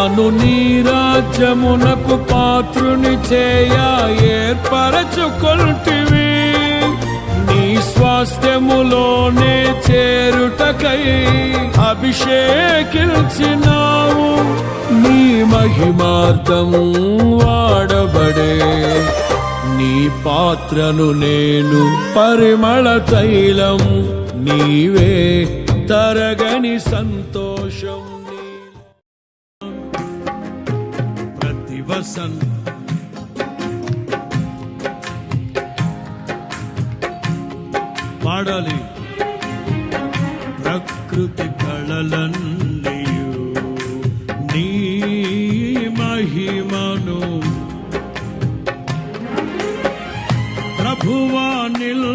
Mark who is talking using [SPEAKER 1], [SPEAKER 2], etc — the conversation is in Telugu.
[SPEAKER 1] నన్ను నీ రాజ్యమునకు పాత్రుని చేయ ఏర్పరచుకొంటివి. నీ స్వాస్థ్యములోనే చేరుటకై అభిషేకించినావు. నీ మహిమార్థం వాడబడే నీ పాత్రను నేను, పరిమళ తైలం నీవే, తరగని సంతోషం ప్రతివసన్ పాడాలి. ప్రకృతి కళలన్నీయు నీ మహిమను ప్రభువా నిల్